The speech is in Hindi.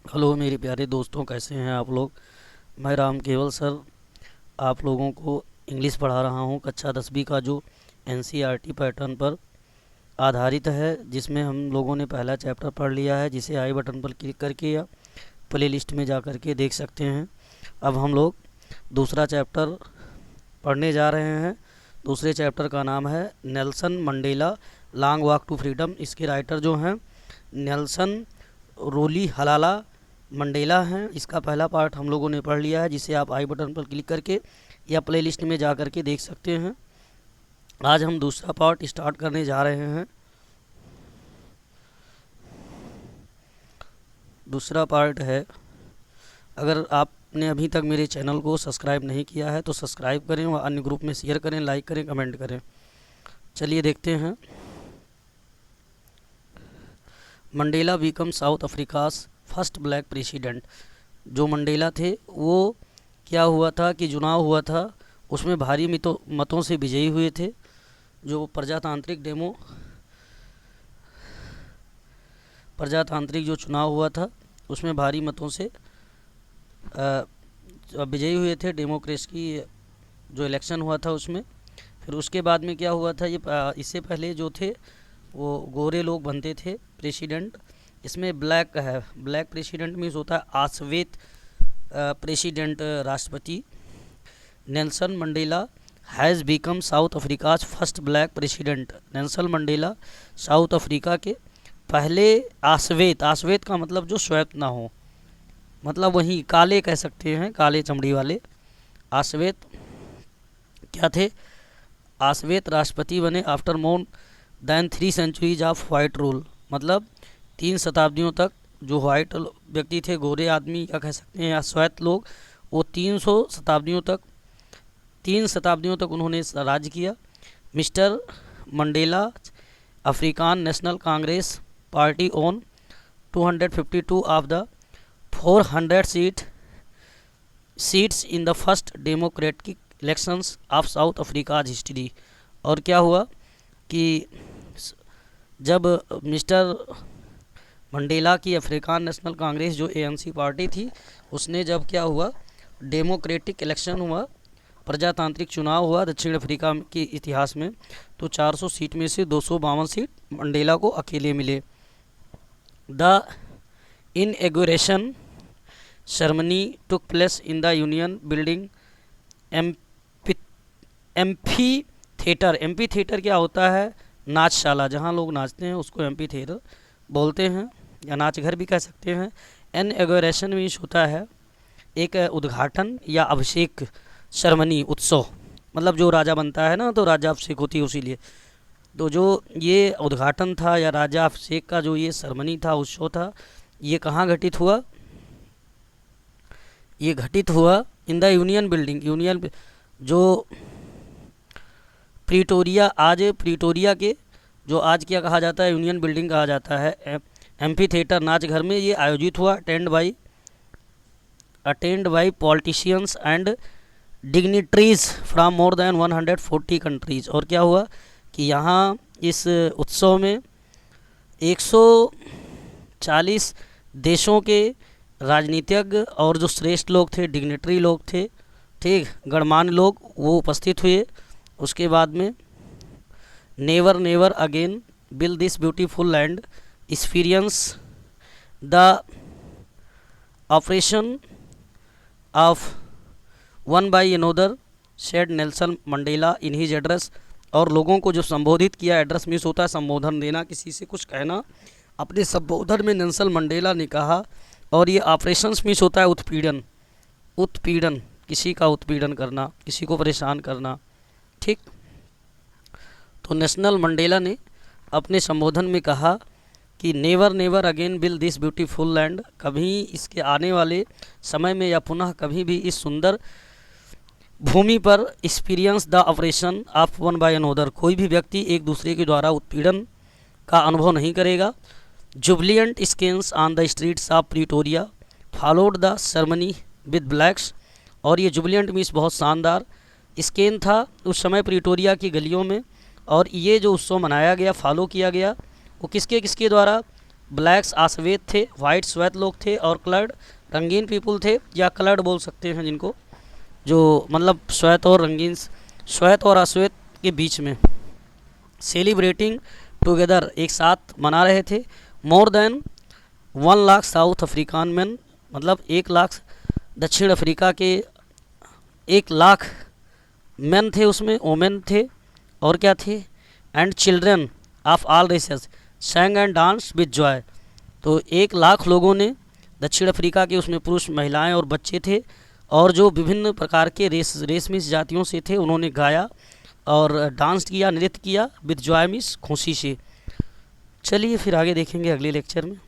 हेलो मेरे प्यारे दोस्तों, कैसे हैं आप लोग। मैं राम केवल सर आप लोगों को इंग्लिश पढ़ा रहा हूं। कक्षा 10वीं का जो एनसीईआरटी पैटर्न पर आधारित है, जिसमें हम लोगों ने पहला चैप्टर पढ़ लिया है, जिसे आई बटन पर क्लिक करके या प्ले लिस्ट में जा कर के देख सकते हैं। अब हम लोग दूसरा चैप्टर पढ़ने जा रहे हैं। दूसरे चैप्टर का नाम है Nelson Mandela long walk to freedom. इसके राइटर जो हैं नेल्सन रोली हलाला मंडेला हैं। इसका पहला पार्ट हम लोगों ने पढ़ लिया है, जिसे आप आई बटन पर क्लिक करके या प्ले लिस्ट में जा कर के देख सकते हैं। आज हम दूसरा पार्ट स्टार्ट करने जा रहे हैं। दूसरा पार्ट है, अगर आपने अभी तक मेरे चैनल को सब्सक्राइब नहीं किया है तो सब्सक्राइब करें व अन्य ग्रुप में शेयर करें, लाइक करें, कमेंट करें। चलिए देखते हैं। Mandela become South Africa's first black president. जो मंडेला थे वो क्या हुआ था कि चुनाव हुआ था, उसमें भारी मतों से विजयी हुए थे। जो प्रजातांत्रिक जो चुनाव हुआ था उसमें भारी मतों से विजयी हुए थे। डेमोक्रेसी की जो इलेक्शन हुआ था उसमें फिर उसके बाद में क्या हुआ था, ये इससे पहले जो थे वो गोरे लोग बनते थे प्रेसिडेंट। इसमें ब्लैक है, ब्लैक प्रेसिडेंट मीन्स होता है आश्वेत प्रेसिडेंट, राष्ट्रपति। Nelson Mandela has become south Africa's first black president. Nelson Mandela south Africa के पहले आश्वेत, आश्वेत का मतलब जो श्वेत ना हो, मतलब वही काले कह सकते हैं, काले चमड़ी वाले। आश्वेत क्या थे, आश्वेत राष्ट्रपति बने after more than 3 centuries of white rule. मतलब 3 शताब्दियों तक जो वाइट व्यक्ति थे, गोरे आदमी क्या कह सकते हैं या श्वेत लोग, वो 3 शताब्दियों तक उन्होंने राज किया। Mister Mandela Afrikaans national Congress party own 252 of the 400 seats in the first democratic elections of south Africa's history. और क्या हुआ कि जब मिस्टर मंडेला की अफ्रीकान नेशनल कांग्रेस जो एएनसी पार्टी थी, उसने जब क्या हुआ, डेमोक्रेटिक इलेक्शन हुआ, प्रजातांत्रिक चुनाव हुआ दक्षिण अफ्रीका के इतिहास में, तो 400 सीट में से 252 सीट मंडेला को अकेले मिले। The inauguration ceremony took place in the union building amphi theatre. Amphi theatre क्या होता है, नाचशाला, जहाँ लोग नाचते हैं उसको एम्फी थिएटर बोलते हैं, या नाच घर भी कह सकते हैं। इनॉग्रेशन मीन्स होता है एक उद्घाटन या अभिषेक सेरेमनी, उत्सव, मतलब जो राजा बनता है ना तो राजा अभिषेक होती है, उसी लिए तो जो ये उद्घाटन था या राजा अभिषेक का जो ये सेरेमनी था, उत्सव था, ये कहाँ घटित हुआ, ये घटित हुआ in the union building. Union जो प्रीटोरिया, आज प्रीटोरिया के जो आज क्या कहा जाता है, यूनियन बिल्डिंग कहा जाता है, एम्फी थिएटर नाच घर में ये आयोजित हुआ। Attend by politicians and dignitaries from more than 140 countries. और क्या हुआ कि यहाँ इस उत्सव में 140 देशों के राजनीतिज्ञ और जो श्रेष्ठ लोग थे, डिग्निटरी लोग थे, ठीक, गणमान्य लोग, वो उपस्थित हुए। उसके बाद में never never again will this beautiful land experience the operation of one by another said Nelson Mandela in his address. और लोगों को जो संबोधित किया, एड्रेस मीन्स होता है संबोधन देना, किसी से कुछ कहना, अपने संबोधन में नेल्सन मंडेला ने कहा। और ये ऑपरेशंस मीन्स होता है उत्पीड़न, उत्पीड़न, किसी का उत्पीड़न करना, किसी को परेशान करना, ठीक। तो नेशनल मंडेला ने अपने संबोधन में कहा कि never never again will this beautiful land, कभी इसके आने वाले समय में या पुनः कभी भी इस सुंदर भूमि पर experience the operation of one by another, कोई भी व्यक्ति एक दूसरे के द्वारा उत्पीड़न का अनुभव नहीं करेगा। Jubilant scenes on the streets of Pretoria followed the ceremony with blacks. और ये जुबलियंट मीन्स बहुत शानदार स्केन था उस समय प्रीटोरिया की गलियों में। और ये जो उत्सव मनाया गया, फॉलो किया गया, वो किसके किसके द्वारा, ब्लैक्स आश्वेत थे, वाइट श्वेत लोग थे, और कलर्ड रंगीन पीपुल थे, या कलर्ड बोल सकते हैं जिनको, जो मतलब श्वेत और रंगीन, श्वेत और अश्वेत के बीच में, सेलिब्रेटिंग टुगेदर एक साथ मना रहे थे। More than 1 lakh south Afrikaans man, मतलब 1 लाख दक्षिण अफ्रीका के 1 लाख मैन थे, उसमें ओमेन थे, और क्या थे, and children of all races sang and dance with joy. तो 1 लाख लोगों ने दक्षिण अफ्रीका के, उसमें पुरुष महिलाएं और बच्चे थे, और जो विभिन्न प्रकार के रेस मीन्स जातियों से थे, उन्होंने गाया और डांस किया, नृत्य किया, विद जॉय मीन्स खुशी से। चलिए फिर आगे देखेंगे अगले लेक्चर में।